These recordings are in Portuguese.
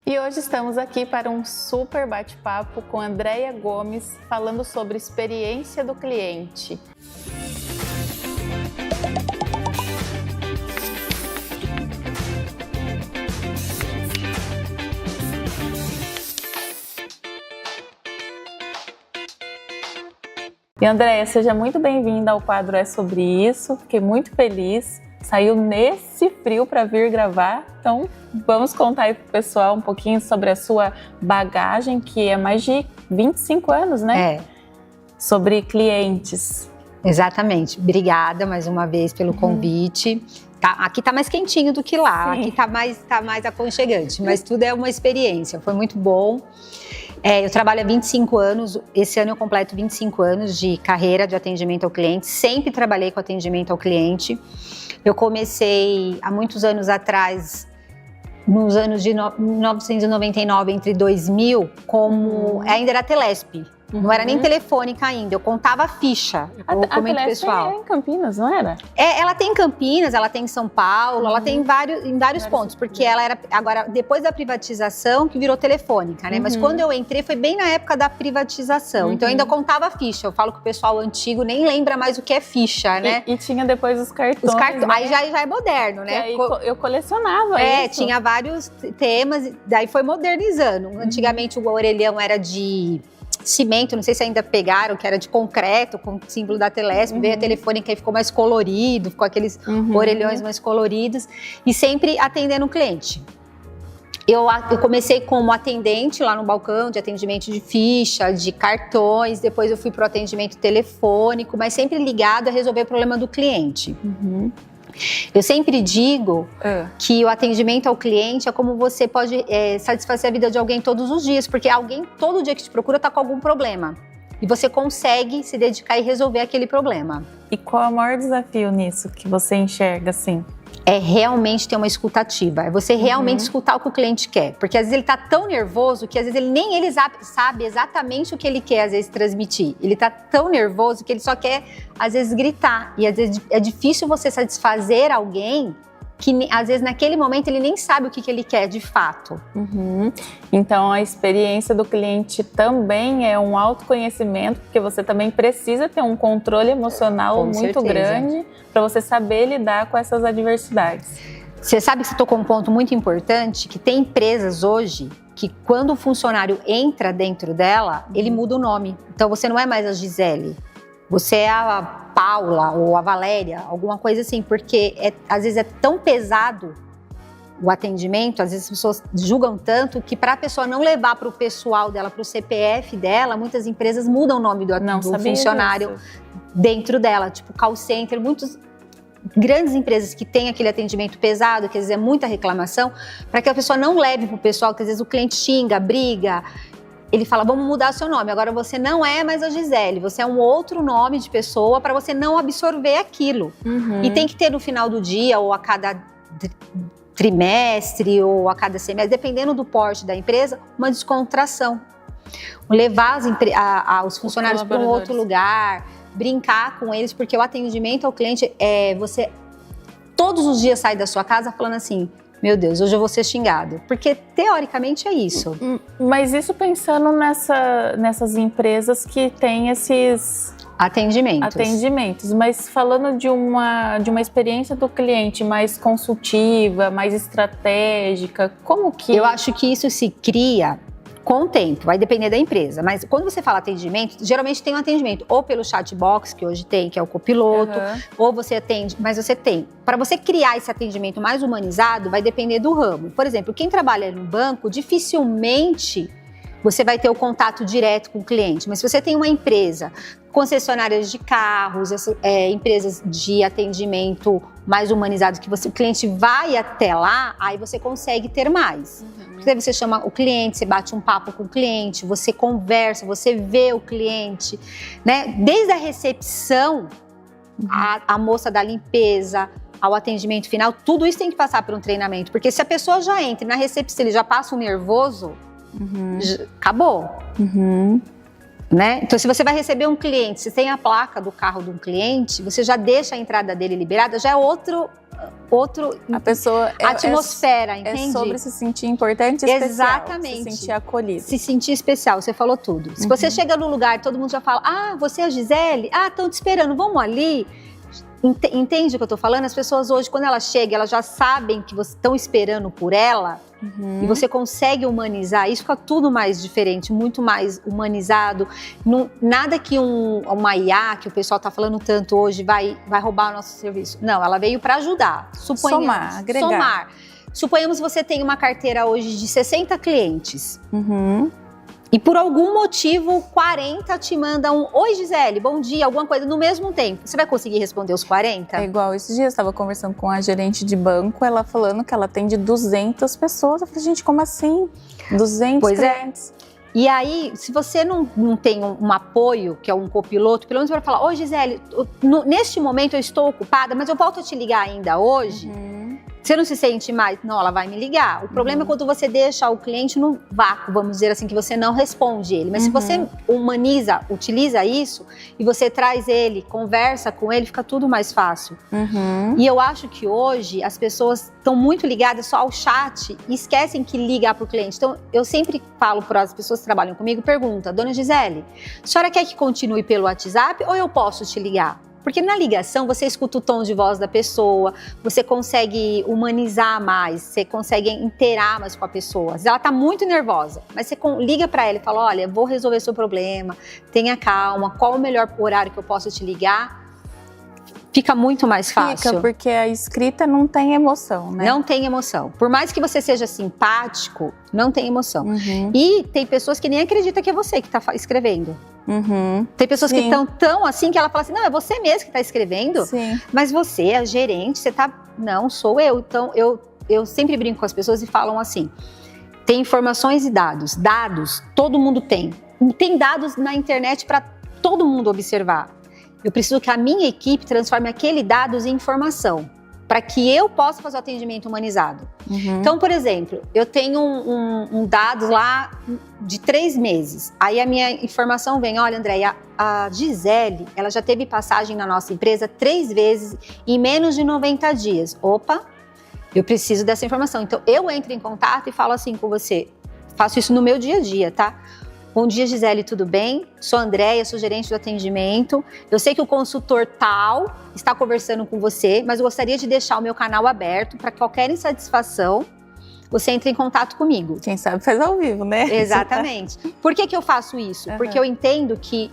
E hoje estamos aqui para um super bate-papo com Andréia Gomes, falando sobre experiência do cliente. E Andréia, seja muito bem-vinda ao quadro É Sobre Isso. Fiquei muito feliz. Saiu nesse frio para vir gravar. Então, vamos contar aí pro pessoal um pouquinho sobre a sua bagagem, que é mais de 25 anos, né? Sobre clientes. Exatamente. Obrigada mais uma vez pelo convite. Aqui tá mais quentinho do que lá. Sim. Aqui tá mais aconchegante, mas tudo é uma experiência. Foi muito bom. Eu trabalho há 25 anos, esse ano eu completo 25 anos de carreira de atendimento ao cliente, sempre trabalhei com atendimento ao cliente. Eu comecei há muitos anos atrás, nos anos de 1999, entre 2000, como ainda era Telesp. Não era nem telefônica ainda, eu contava ficha. A Telesp é em Campinas, não era? Ela tem em Campinas, ela tem em São Paulo, ela tem em vários pontos, porque ela era, agora, depois da privatização, que virou telefônica, né? Mas quando eu entrei, foi bem na época da privatização, então eu ainda contava ficha. Eu falo que o pessoal antigo nem lembra mais o que é ficha, né? E tinha depois os cartões. Né? Aí já é moderno, né? Aí eu colecionava isso. Tinha vários temas, daí foi modernizando. Antigamente o orelhão era de cimento, não sei se ainda pegaram, que era de concreto, com o símbolo da Telesp, veio a telefônica e ficou mais colorido, ficou aqueles orelhões mais coloridos, e sempre atendendo o cliente. Eu comecei como atendente lá no balcão de atendimento de ficha, de cartões, depois eu fui para o atendimento telefônico, mas sempre ligado a resolver o problema do cliente. Eu sempre digo que o atendimento ao cliente é como você pode satisfazer a vida de alguém todos os dias, porque alguém todo dia que te procura está com algum problema e você consegue se dedicar e resolver aquele problema. E qual é o maior desafio nisso que você enxerga assim? É realmente ter uma escutativa, é você realmente escutar o que o cliente quer, porque às vezes ele tá tão nervoso que às vezes ele sabe exatamente o que ele quer às vezes transmitir, ele tá tão nervoso que ele só quer às vezes gritar, e às vezes é difícil você satisfazer alguém que às vezes naquele momento ele nem sabe o que ele quer de fato. Então a experiência do cliente também é um autoconhecimento, porque você também precisa ter um controle emocional muito grande para você saber lidar com essas adversidades. Você sabe que você tocou um ponto muito importante, que tem empresas hoje que quando o funcionário entra dentro dela, ele muda o nome. Então você não é mais a Gisele, você é a Paula ou a Valéria, alguma coisa assim, porque às vezes é tão pesado o atendimento, às vezes as pessoas julgam tanto que para a pessoa não levar para o pessoal dela, para o CPF dela, muitas empresas mudam o nome do funcionário dentro dela, tipo call center, muitas grandes empresas que têm aquele atendimento pesado, que às vezes é muita reclamação, para que a pessoa não leve para o pessoal, que às vezes o cliente xinga, briga. Ele fala, vamos mudar seu nome, agora você não é mais a Gisele, você é um outro nome de pessoa para você não absorver aquilo. E tem que ter no final do dia, ou a cada trimestre, ou a cada semestre, dependendo do porte da empresa, uma descontração. Levar os funcionários para um outro lugar, brincar com eles, porque o atendimento ao cliente você todos os dias sai da sua casa falando assim, meu Deus, hoje eu vou ser xingado. Porque, teoricamente, é isso. Mas isso pensando nessas empresas que têm esses atendimentos. Mas falando de uma experiência do cliente mais consultiva, mais estratégica, como que... Eu acho que isso se cria com o tempo, vai depender da empresa. Mas quando você fala atendimento, geralmente tem um atendimento ou pelo chatbox, que hoje tem, que é o copiloto, ou você atende, mas você tem. Para você criar esse atendimento mais humanizado, vai depender do ramo. Por exemplo, quem trabalha no banco, dificilmente você vai ter o contato direto com o cliente. Mas se você tem uma empresa, concessionárias de carros, empresas de atendimento mais humanizado, que o cliente vai até lá, aí você consegue ter mais. Porque daí você chama o cliente, você bate um papo com o cliente, você conversa, você vê o cliente, né? Desde a recepção, a moça da limpeza, ao atendimento final, tudo isso tem que passar por um treinamento. Porque se a pessoa já entra na recepção, ele já passa um nervoso, acabou. Né? Então, se você vai receber um cliente, se tem a placa do carro de um cliente, você já deixa a entrada dele liberada, já é A pessoa atmosfera, entende? É sobre se sentir importante e especial. Exatamente. Se sentir acolhido. Se sentir especial, você falou tudo. Se você chega no lugar e todo mundo já fala, você é a Gisele? Estão te esperando, vamos ali. Entende o que eu tô falando? As pessoas hoje, quando elas chegam, elas já sabem que vocês estão esperando por ela e você consegue humanizar. Isso fica tudo mais diferente, muito mais humanizado. Nada que uma IA, que o pessoal tá falando tanto hoje, vai roubar o nosso serviço. Não, ela veio para ajudar. Somar, agregar. Somar. Suponhamos que você tem uma carteira hoje de 60 clientes. E por algum motivo, 40 te mandam, oi Gisele, bom dia, alguma coisa no mesmo tempo. Você vai conseguir responder os 40? É igual, esses dias eu estava conversando com a gerente de banco, ela falando que ela atende 200 pessoas. Eu falei, gente, como assim? 200 clientes? E aí, se você não tem um apoio, que é um copiloto, pelo menos para falar, oi Gisele, neste momento eu estou ocupada, mas eu volto a te ligar ainda hoje. Você não se sente mais? Não, ela vai me ligar. O problema é quando você deixa o cliente no vácuo, vamos dizer assim, que você não responde ele. Mas se você humaniza, utiliza isso, e você traz ele, conversa com ele, fica tudo mais fácil. E eu acho que hoje as pessoas estão muito ligadas só ao chat e esquecem que ligar para o cliente. Então, eu sempre falo para as pessoas que trabalham comigo, pergunta, dona Gisele, a senhora quer que continue pelo WhatsApp ou eu posso te ligar? Porque na ligação você escuta o tom de voz da pessoa, você consegue humanizar mais, você consegue interar mais com a pessoa. Às vezes ela está muito nervosa, mas você liga para ela e fala, olha, vou resolver seu problema, tenha calma, qual o melhor horário que eu posso te ligar? Fica muito mais fácil. Fica, porque a escrita não tem emoção, né? Não tem emoção. Por mais que você seja simpático, não tem emoção. E tem pessoas que nem acreditam que é você que está escrevendo. Tem pessoas que estão tão assim que ela fala assim, não, é você mesmo que está escrevendo, mas você é a gerente, você tá... Não, sou eu. Então, eu sempre brinco com as pessoas e falam assim, tem informações e dados. Dados, todo mundo tem. Tem dados na internet para todo mundo observar. Eu preciso que a minha equipe transforme aquele dados em informação, para que eu possa fazer o atendimento humanizado. Então, por exemplo, eu tenho um dado lá de 3 meses. Aí a minha informação vem, olha, Andréia, a Gisele, ela já teve passagem na nossa empresa 3 vezes em menos de 90 dias. Opa, eu preciso dessa informação. Então, eu entro em contato e falo assim com você. Faço isso no meu dia a dia, tá? Bom dia, Gisele, tudo bem? Sou a Andréia, sou gerente do atendimento. Eu sei que o consultor tal está conversando com você, mas eu gostaria de deixar o meu canal aberto para qualquer insatisfação, você entre em contato comigo. Quem sabe faz ao vivo, né? Exatamente. Por que eu faço isso? Porque eu entendo que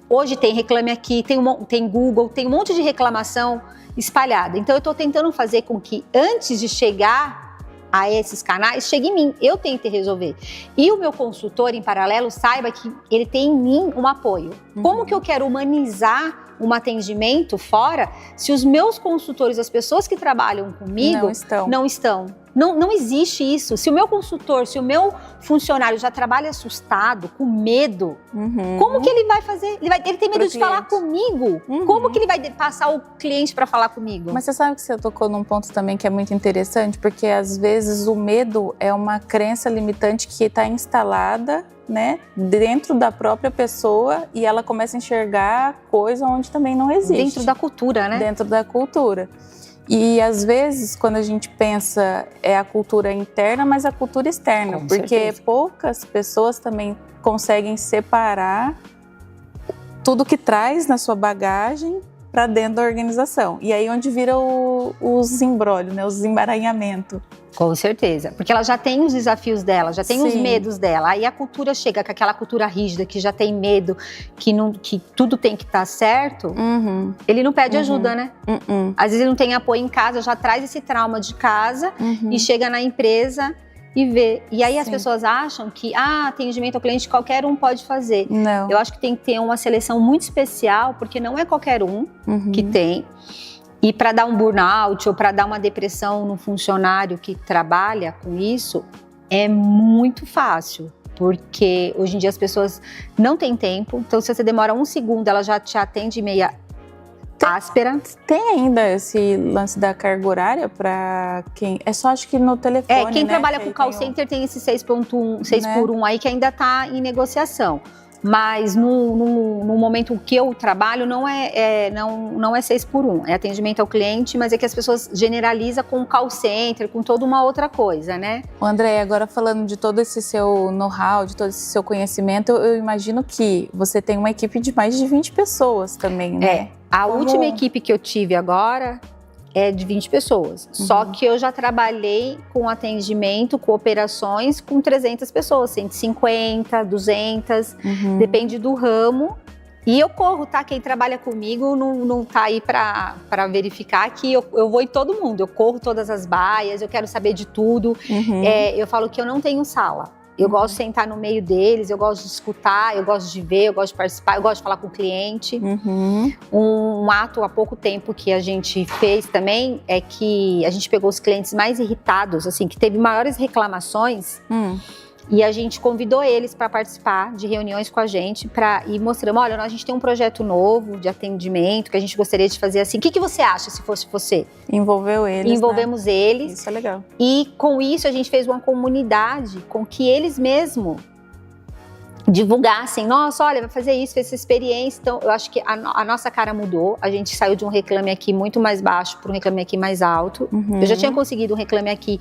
hoje tem Reclame Aqui, tem Google, tem um monte de reclamação espalhada. Então eu estou tentando fazer com que antes de chegar a esses canais, chegue em mim, eu tento resolver. E o meu consultor, em paralelo, saiba que ele tem em mim um apoio. Como que eu quero humanizar um atendimento fora se os meus consultores, as pessoas que trabalham comigo, não estão? Não existe isso. Se o meu consultor, se o meu funcionário já trabalha assustado, com medo, como que ele vai fazer? Ele tem medo de falar comigo. Como que ele vai passar o cliente para falar comigo? Mas você sabe que você tocou num ponto também que é muito interessante, porque às vezes o medo é uma crença limitante que está instalada, né, dentro da própria pessoa e ela começa a enxergar coisa onde também não existe. Dentro da cultura, né? Dentro da cultura. E às vezes, quando a gente pensa, é a cultura interna, mas a cultura externa. Com porque certeza. Poucas pessoas também conseguem separar tudo que traz na sua bagagem para dentro da organização. E aí onde vira os embrólios, né, os emaranhamentos. Com certeza, porque ela já tem os desafios dela, já tem Sim. os medos dela. Aí a cultura chega com aquela cultura rígida, que já tem medo, que tudo tem que estar certo. Ele não pede ajuda, né? Às vezes ele não tem apoio em casa, já traz esse trauma de casa e chega na empresa e vê. E aí as pessoas acham que atendimento ao cliente qualquer um pode fazer. Não. Eu acho que tem que ter uma seleção muito especial, porque não é qualquer um que tem. E para dar um burnout ou para dar uma depressão no funcionário que trabalha com isso, é muito fácil. Porque hoje em dia as pessoas não têm tempo. Então, se você demora 1 segundo, ela já te atende meia áspera. Tem ainda esse lance da carga horária para quem... É só acho que no telefone, quem né, trabalha que com call center tem esse 6 por 1 aí que ainda está em negociação. Mas no momento que eu trabalho, não é 6 por 1. É atendimento ao cliente, mas é que as pessoas generalizam com call center, com toda uma outra coisa, né? André, agora falando de todo esse seu know-how, de todo esse seu conhecimento, eu imagino que você tem uma equipe de mais de 20 pessoas também, né? A última equipe que eu tive agora é de 20 pessoas. Só que eu já trabalhei com atendimento, com operações com 300 pessoas, 150, 200, depende do ramo. E eu corro, tá? Quem trabalha comigo não tá aí pra verificar que eu vou em todo mundo. Eu corro todas as baias, eu quero saber de tudo. Eu falo que eu não tenho sala. Eu gosto de sentar no meio deles, eu gosto de escutar, eu gosto de ver, eu gosto de participar, eu gosto de falar com o cliente. Um ato há pouco tempo que a gente fez também é que a gente pegou os clientes mais irritados, assim, que teve maiores reclamações, e a gente convidou eles para participar de reuniões com a gente e mostramos, olha, a gente tem um projeto novo de atendimento que a gente gostaria de fazer assim. O que você acha se fosse você? Envolveu eles, Envolvemos eles. Isso é legal. E com isso a gente fez uma comunidade com que eles mesmos divulgassem. Nossa, olha, vai fazer isso, fez essa experiência. Então, eu acho que a nossa cara mudou. A gente saiu de um Reclame Aqui muito mais baixo para um Reclame Aqui mais alto. Eu já tinha conseguido um Reclame Aqui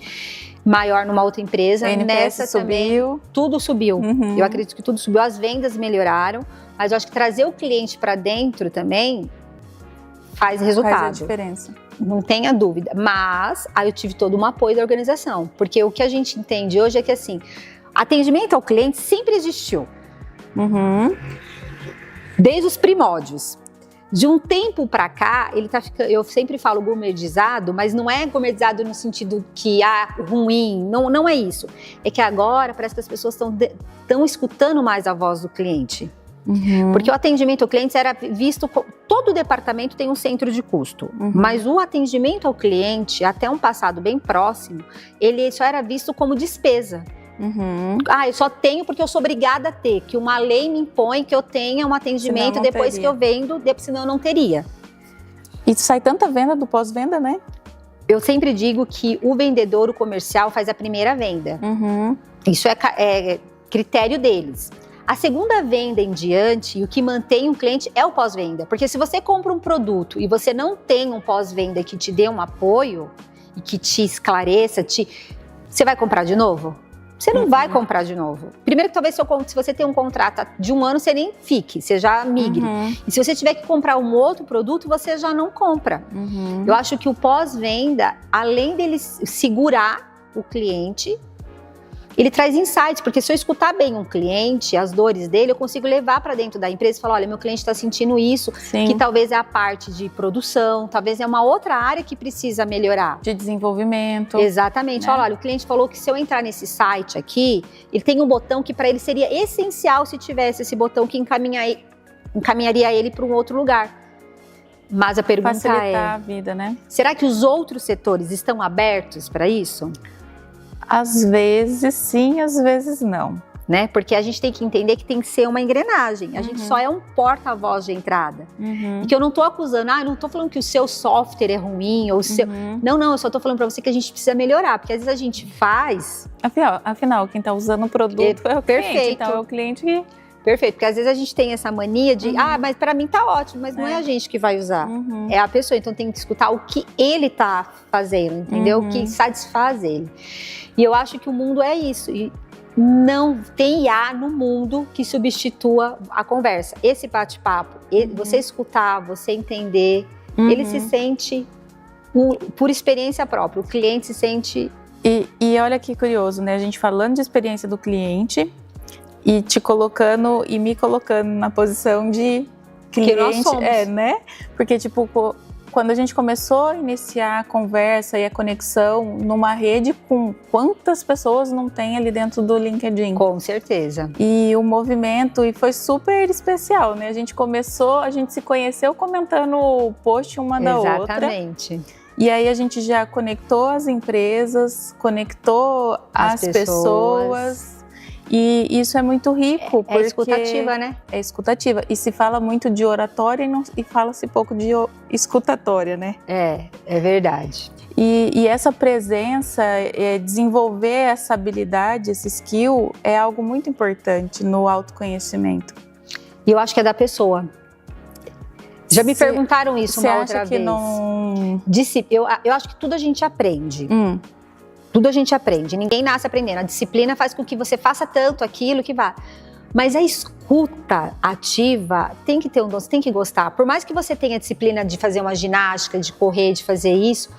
maior numa outra empresa. A NPS nessa subiu. Também, tudo subiu. Eu acredito que tudo subiu. As vendas melhoraram. Mas eu acho que trazer o cliente para dentro também faz resultado. Faz a diferença. Não tenha dúvida. Mas aí eu tive todo um apoio da organização. Porque o que a gente entende hoje é que, assim, atendimento ao cliente sempre existiu. Desde os primórdios. De um tempo pra cá, ele tá ficando, eu sempre falo gourmetizado, mas não é gourmetizado no sentido que, ruim, não é isso. É que agora parece que as pessoas estão escutando mais a voz do cliente. Porque o atendimento ao cliente era visto, todo departamento tem um centro de custo, mas o atendimento ao cliente, até um passado bem próximo, ele só era visto como despesa. Eu só tenho porque eu sou obrigada a ter, que uma lei me impõe que eu tenha um atendimento depois que eu vendo, senão eu não teria. E sai tanta venda do pós-venda, né? Eu sempre digo que o vendedor, o comercial, faz a primeira venda. Isso é critério deles. A segunda venda em diante, e o que mantém um cliente é o pós-venda. Porque se você compra um produto e você não tem um pós-venda que te dê um apoio e que te esclareça, você vai comprar de novo? Você não vai comprar de novo. Primeiro que talvez se você tem um contrato de 1 ano, você nem fique, você já migre. E se você tiver que comprar um outro produto, você já não compra. Eu acho que o pós-venda, além dele segurar o cliente, ele traz insights, porque se eu escutar bem um cliente, as dores dele, eu consigo levar para dentro da empresa e falar, olha, meu cliente está sentindo isso, que talvez é a parte de produção, talvez é uma outra área que precisa melhorar. De desenvolvimento. Exatamente. Né? Olha, o cliente falou que se eu entrar nesse site aqui, ele tem um botão que para ele seria essencial se tivesse esse botão que encaminharia ele para um outro lugar. Mas a pergunta facilitar a vida, né? Será que os outros setores estão abertos para isso? Às vezes sim, às vezes não. Né? Porque a gente tem que entender que tem que ser uma engrenagem. A gente só é um porta-voz de entrada. E que eu não estou acusando, não estou falando que o seu software é ruim, ou o seu... Não, eu só estou falando para você que a gente precisa melhorar, porque às vezes a gente faz... Afinal, quem está usando o produto é o cliente, então é o cliente que... Perfeito, porque às vezes a gente tem essa mania de, mas para mim tá ótimo, mas não é a gente que vai usar, é a pessoa, então tem que escutar o que ele tá fazendo, entendeu? O que satisfaz ele. E eu acho que o mundo é isso, e não tem IA no mundo que substitua a conversa. Esse bate-papo, você escutar, você entender, ele se sente, por experiência própria, o cliente se sente... E olha que curioso, né? A gente falando de experiência do cliente... E te colocando e me colocando na posição de cliente, que nós somos. Né? Porque, tipo, quando a gente começou a iniciar a conversa e a conexão numa rede com quantas pessoas não tem ali dentro do LinkedIn? Com certeza. E o movimento, e foi super especial, né? A gente se conheceu comentando o post uma da outra. Exatamente. E aí a gente já conectou as empresas, conectou as pessoas. E isso é muito rico, porque... É escutativa, né? É escutativa. E se fala muito de oratória e fala-se pouco de escutatória, né? É verdade. E essa presença, desenvolver essa habilidade, esse skill, é algo muito importante no autoconhecimento. E eu acho que é da pessoa. Já me perguntaram isso uma outra vez. Não... Eu acho que tudo a gente aprende. Tudo a gente aprende. Ninguém nasce aprendendo. A disciplina faz com que você faça tanto aquilo que vá. Mas a escuta ativa tem que ter um dom, você tem que gostar. Por mais que você tenha disciplina de fazer uma ginástica, de correr, de fazer isso,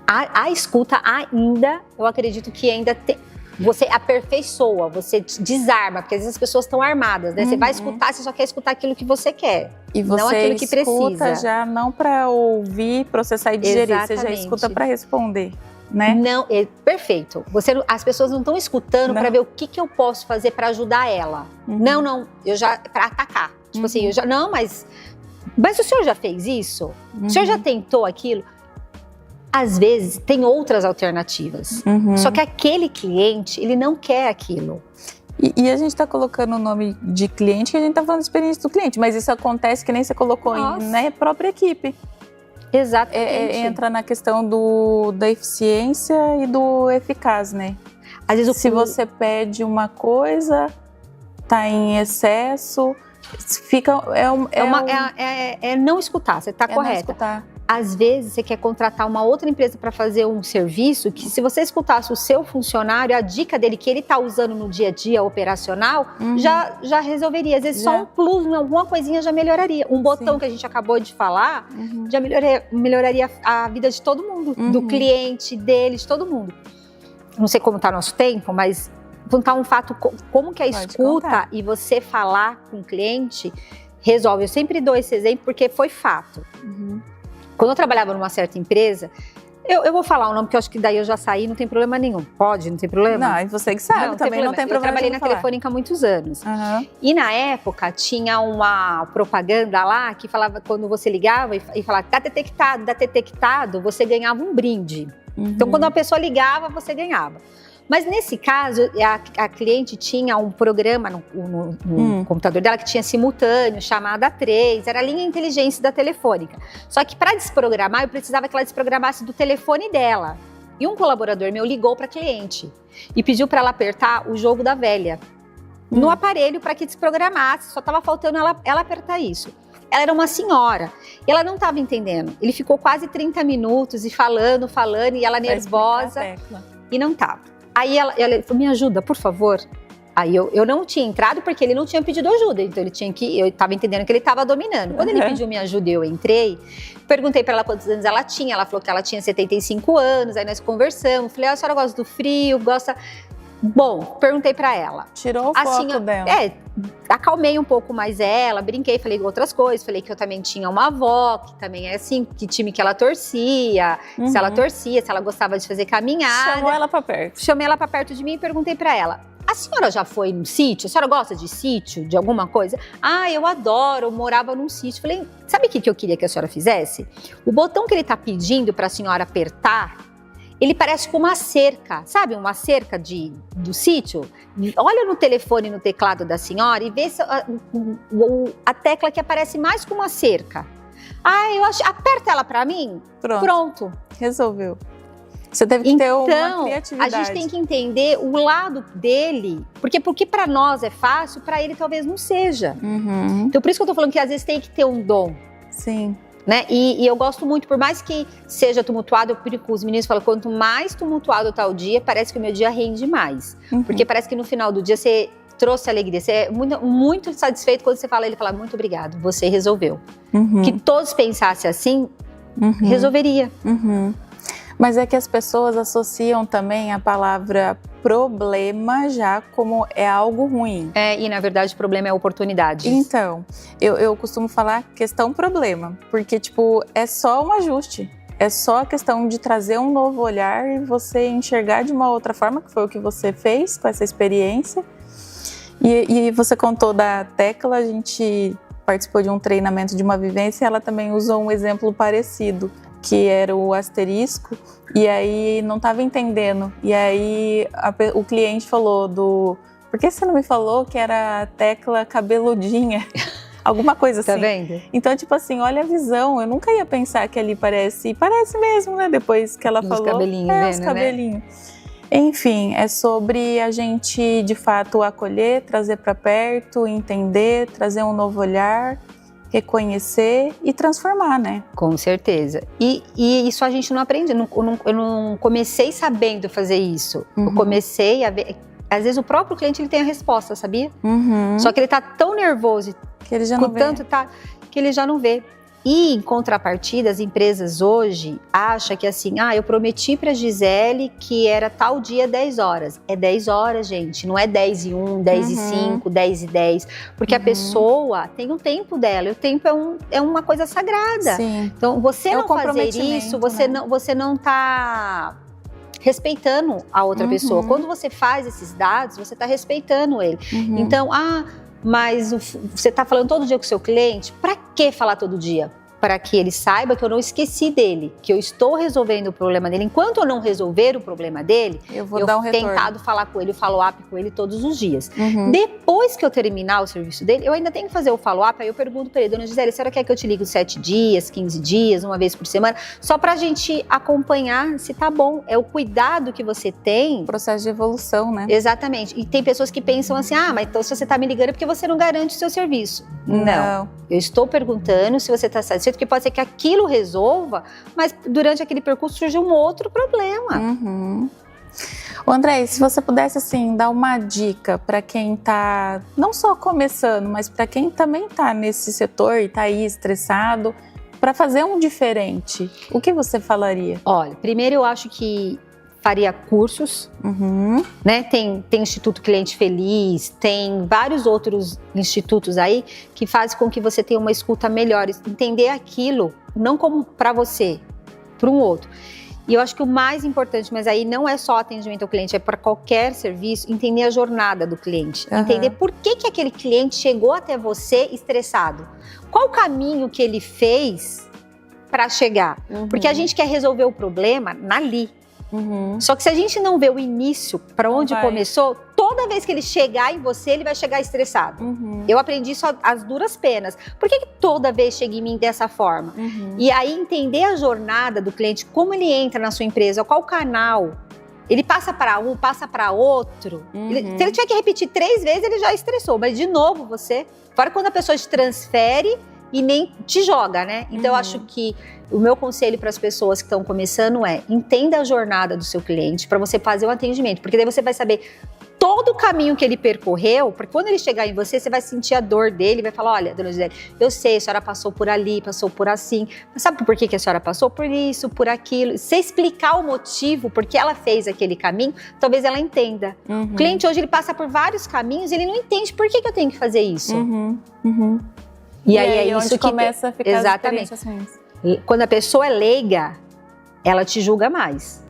a escuta ainda, eu acredito que ainda tem. Você aperfeiçoa, você desarma, porque às vezes as pessoas estão armadas, né? Você vai escutar, você só quer escutar aquilo que você quer, e você não aquilo que precisa. Você escuta já não para ouvir, processar e digerir, Exatamente. Você já escuta para responder, né? Não, perfeito. As pessoas não estão escutando para ver o que eu posso fazer para ajudar ela. Não, para atacar. Tipo assim, mas o senhor já fez isso? O senhor já tentou aquilo? Às vezes tem outras alternativas. Só que aquele cliente, ele não quer aquilo. E a gente está colocando o nome de cliente, que a gente está falando da experiência do cliente, mas isso acontece que nem você colocou na própria equipe. Exatamente. Entra na questão da eficiência e do eficaz, né? Às vezes se você pede uma coisa, tá em excesso, fica não escutar. Você está correta. Não escutar. Às vezes você quer contratar uma outra empresa para fazer um serviço que, se você escutasse o seu funcionário, a dica dele que ele está usando no dia a dia operacional, já resolveria. Às vezes só um plus, alguma coisinha já melhoraria. Um botão que a gente acabou de falar já melhoraria a vida de todo mundo, do cliente, dele, de todo mundo. Não sei como está nosso tempo, mas contar um fato, como que a escuta e você falar com o cliente resolve. Eu sempre dou esse exemplo porque foi fato. Quando eu trabalhava numa certa empresa, eu vou falar o nome, porque eu acho que daí eu já saí, não tem problema nenhum. Pode, não tem problema? Não, você que sabe, também não tem problema. Eu trabalhei na Telefônica há muitos anos. E na época tinha uma propaganda lá que falava, quando você ligava e falava, tá detectado, você ganhava um brinde. Então, quando uma pessoa ligava, você ganhava. Mas nesse caso, a cliente tinha um programa no computador dela que tinha simultâneo, chamada 3, era a linha inteligência da Telefônica. Só que para desprogramar, eu precisava que ela desprogramasse do telefone dela. E um colaborador meu ligou para a cliente e pediu para ela apertar o jogo da velha no aparelho para que desprogramasse, só estava faltando ela apertar isso. Ela era uma senhora, e ela não estava entendendo. Ele ficou quase 30 minutos e falando, e ela nervosa, e não estava. Aí ela falou, me ajuda, por favor. Aí eu não tinha entrado porque ele não tinha pedido ajuda, então eu estava entendendo que ele estava dominando. Quando ele pediu minha ajuda e eu entrei, perguntei para ela quantos anos ela tinha, ela falou que ela tinha 75 anos, aí nós conversamos, falei, a senhora gosta do frio, gosta... Bom, perguntei para ela. Tirou o foco dela. Acalmei um pouco mais ela, brinquei, falei outras coisas, falei que eu também tinha uma avó, que também é assim, que time que ela torcia, se ela torcia, se ela gostava de fazer caminhada. Chamou ela para perto. Chamei ela para perto de mim e perguntei para ela, a senhora já foi num sítio? A senhora gosta de sítio, de alguma coisa? Ah, eu adoro, eu morava num sítio. Falei, sabe o que eu queria que a senhora fizesse? O botão que ele tá pedindo para a senhora apertar, ele parece com uma cerca, sabe? Uma cerca do sítio. Olha no telefone, no teclado da senhora e vê se a tecla que aparece mais com uma cerca. Ah, eu acho. Aperta ela pra mim. Pronto. Resolveu. Você deve ter uma criatividade. A gente tem que entender o lado dele. Porque pra nós é fácil, pra ele talvez não seja. Então por isso que eu tô falando que às vezes tem que ter um dom. Sim. Né? E eu gosto muito, por mais que seja tumultuado, os meninos falam, quanto mais tumultuado tá o dia, parece que o meu dia rende mais. Porque parece que no final do dia você trouxe alegria, você é muito, muito satisfeito quando você fala, ele fala, muito obrigado, você resolveu. Que todos pensassem assim, resolveria. Mas é que as pessoas associam também a palavra problema já como é algo ruim. E na verdade o problema é oportunidade. Então, eu costumo falar questão problema, porque tipo, é só um ajuste. É só a questão de trazer um novo olhar e você enxergar de uma outra forma, que foi o que você fez com essa experiência. E você contou da Tecla, a gente participou de um treinamento de uma vivência e ela também usou um exemplo parecido, que era o asterisco, e aí não estava entendendo. E aí o cliente falou por que você não me falou que era a Tecla cabeludinha? Alguma coisa assim. Tá vendo? Então, tipo assim, olha a visão. Eu nunca ia pensar que ali parece mesmo, né? Depois que ela falou. Os cabelinhos, os cabelinhos. Enfim, é sobre a gente, de fato, acolher, trazer para perto, entender, trazer um novo olhar, reconhecer e transformar, né? Com certeza. E isso a gente não aprende. Eu não comecei sabendo fazer isso. Eu comecei a ver... Às vezes o próprio cliente ele tem a resposta, sabia? Só que ele tá tão nervoso que ele já não vê. Que ele já não vê. E, em contrapartida, as empresas hoje acham que assim, eu prometi para Gisele que era tal dia 10 horas. É 10 horas, gente, não é 10 e 1, 10 e 5, 10 e 10. Porque a pessoa tem o tempo dela, e o tempo é uma coisa sagrada. Sim. Então, você não fazer isso, você não tá respeitando a outra pessoa. Quando você faz esses dados, você tá respeitando ele. Então, mas você está falando todo dia com o seu cliente, para que falar todo dia? Para que ele saiba que eu não esqueci dele, que eu estou resolvendo o problema dele. Enquanto eu não resolver o problema dele, eu dar um retorno. Tentado falar com ele, o follow-up com ele todos os dias. Depois que eu terminar o serviço dele, eu ainda tenho que fazer o follow-up, aí eu pergunto para ele, dona Gisele, a senhora quer que eu te ligue 7 dias, 15 dias, uma vez por semana? Só para a gente acompanhar se tá bom. É o cuidado que você tem. Processo de evolução, né? Exatamente. E tem pessoas que pensam assim, mas então se você tá me ligando é porque você não garante o seu serviço. Não. Eu estou perguntando se você tá satisfeito, porque pode ser que aquilo resolva, mas durante aquele percurso surge um outro problema. Ô André, se você pudesse assim dar uma dica para quem tá não só começando, mas para quem também tá nesse setor e tá aí estressado, para fazer um diferente, o que você falaria? Olha, primeiro eu acho que faria cursos, né? Tem Instituto Cliente Feliz, tem vários outros institutos aí que fazem com que você tenha uma escuta melhor, entender aquilo, não como para você, para um outro. E eu acho que o mais importante, mas aí não é só atendimento ao cliente, é para qualquer serviço, entender a jornada do cliente, entender por que aquele cliente chegou até você estressado, qual o caminho que ele fez para chegar, porque a gente quer resolver o problema ali. Só que se a gente não vê o início, para onde começou, toda vez que ele chegar em você, ele vai chegar estressado. Eu aprendi isso às duras penas. Por que toda vez chega em mim dessa forma? E aí entender a jornada do cliente, como ele entra na sua empresa, qual canal, ele passa para um, passa para outro. Se ele tiver que repetir 3 vezes, ele já estressou. Mas de novo você, fora quando a pessoa te transfere e nem te joga, né? Então eu acho que o meu conselho para as pessoas que estão começando é: entenda a jornada do seu cliente para você fazer o atendimento, porque daí você vai saber todo o caminho que ele percorreu, porque quando ele chegar em você, você vai sentir a dor dele, vai falar: olha, dona Gisele, eu sei, a senhora passou por ali, passou por assim, mas sabe por que a senhora passou? Por isso, por aquilo. Se explicar o motivo por que ela fez aquele caminho, talvez ela entenda. O cliente hoje, ele passa por vários caminhos, ele não entende por que eu tenho que fazer isso. E aí é isso que começa a ficar exatamente. Quando a pessoa é leiga, ela te julga mais.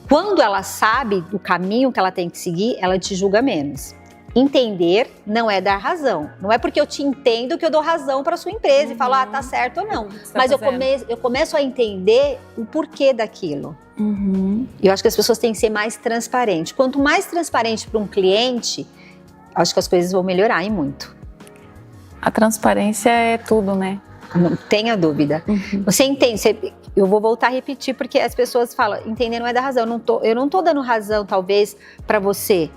Quando ela sabe do caminho que ela tem que seguir, ela te julga menos. Entender não é dar razão. Não é porque eu te entendo que eu dou razão para sua empresa e falo, tá certo ou não. Mas eu começo a entender o porquê daquilo. Eu acho que as pessoas têm que ser mais transparentes. Quanto mais transparente para um cliente, acho que as coisas vão melhorar e muito. A transparência é tudo, né? Não tenha dúvida. Você entende, eu vou voltar a repetir, porque as pessoas falam, entender não é dar razão. Eu não tô dando razão, talvez, para você,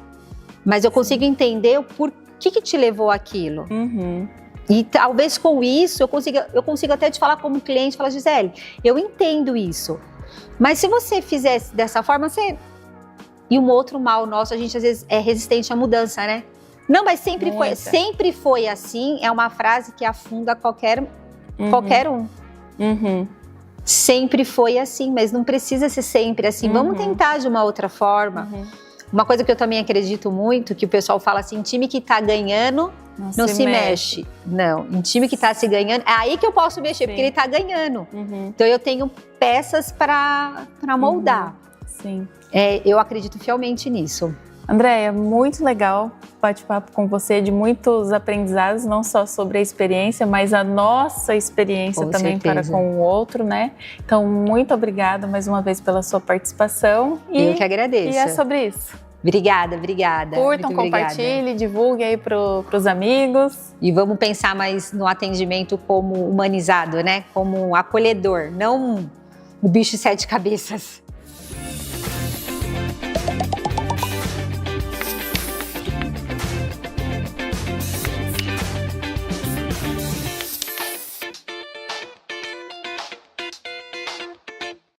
mas eu consigo entender o porquê que te levou aquilo. E talvez com isso, eu consigo até te falar como cliente, falar, Gisele, eu entendo isso, mas se você fizesse dessa forma, você... E um outro mal nosso, a gente às vezes é resistente à mudança, né? Não, mas sempre foi assim, é uma frase que afunda qualquer um. Sempre foi assim, mas não precisa ser sempre assim. Vamos tentar de uma outra forma. Uma coisa que eu também acredito muito, que o pessoal fala assim, time que tá ganhando não se mexe. Não, em time que tá se ganhando, é aí que eu posso mexer, porque ele tá ganhando. Então eu tenho peças para moldar. Eu acredito fielmente nisso. Andréia, muito legal bate-papo com você, de muitos aprendizados, não só sobre a experiência, mas a nossa experiência com também certeza. Para com o outro, né? Então, muito obrigada mais uma vez pela sua participação. Eu que agradeço. E é sobre isso. Obrigada. Curtam, compartilhem, divulguem aí para os amigos. E vamos pensar mais no atendimento como humanizado, né? Como acolhedor, não o bicho de 7 cabeças.